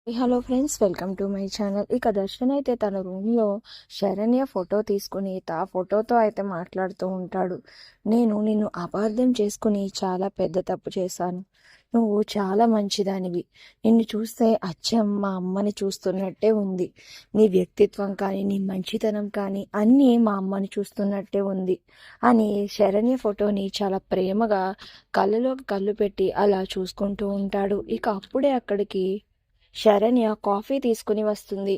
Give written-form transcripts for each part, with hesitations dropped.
Hello friends, welcome to my channel. ఇక దర్శన్ అయితే తన రూమ్లో శరణ్య ఫోటో తీసుకుని ఆ ఫోటోతో అయితే మాట్లాడుతూ ఉంటాడు. నేను నిన్ను అపార్థం చేసుకుని చాలా పెద్ద తప్పు చేశాను. నువ్వు చాలా మంచిదానివి. నిన్ను చూస్తే అచ్చం మా అమ్మని చూస్తున్నట్టే ఉంది. నీ వ్యక్తిత్వం కానీ నీ మంచితనం కానీ అన్నీ మా అమ్మని చూస్తున్నట్టే ఉంది అని శరణ్య ఫోటోని చాలా ప్రేమగా కళ్ళలోకి కళ్ళు పెట్టి అలా చూసుకుంటూ ఉంటాడు. ఇక అప్పుడే అక్కడికి శరణ్య కాఫీ తీసుకుని వస్తుంది.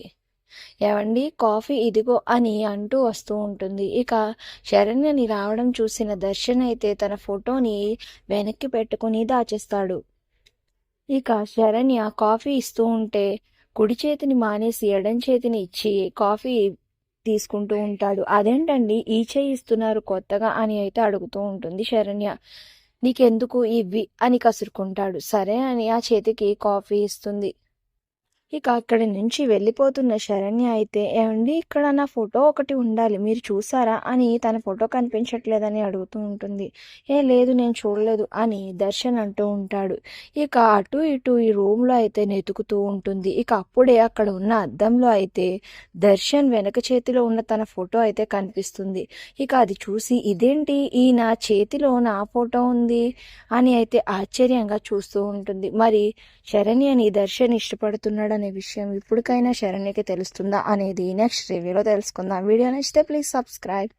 ఏవండి, కాఫీ ఇదిగో అని అంటూ వస్తూ ఉంటుంది. ఇక శరణ్యని రావడం చూసిన దర్శన్ అయితే తన ఫోటోని వెనక్కి పెట్టుకుని దాచేస్తాడు. ఇక శరణ్య కాఫీ ఇస్తూ ఉంటే కుడి చేతిని మానేసి ఎడం చేతిని ఇచ్చి కాఫీ తీసుకుంటూ ఉంటాడు. అదేంటండి ఈ చేయి ఇస్తున్నారు కొత్తగా అని అయితే అడుగుతూ ఉంటుంది శరణ్య. నీకెందుకు ఇవి అని కసురుకుంటాడు. సరే అని ఆ చేతికి కాఫీ ఇస్తుంది. ఇక అక్కడి నుంచి వెళ్ళిపోతున్న శరణ్య అయితే, ఏమండి ఇక్కడ నా ఫోటో ఒకటి ఉండాలి, మీరు చూసారా అని తన ఫోటో కనిపించట్లేదని అడుగుతూ ఉంటుంది. లేదు నేను చూడలేదు అని దర్శన్ అంటూ ఉంటాడు. ఇక అటు ఇటు ఈ రూమ్లో అయితే వెతుకుతూ ఉంటుంది. ఇక అప్పుడే అక్కడ ఉన్న అద్దంలో అయితే దర్శన్ వెనక చేతిలో ఉన్న తన ఫోటో అయితే కనిపిస్తుంది. ఇక అది చూసి ఇదేంటి ఈ నా చేతిలో నా ఫోటో ఉంది అని అయితే ఆశ్చర్యంగా చూస్తూ ఉంటుంది. మరి శరణ్యని దర్శన్ ఇష్టపడుతున్నాడు అనే విషయం ఇప్పటికైనా శరణ్యకి తెలుస్తుందా అనేది నెక్స్ట్ రివ్యూలో తెలుసుకుందాం. వీడియో నచ్చితే ప్లీజ్ సబ్స్క్రైబ్.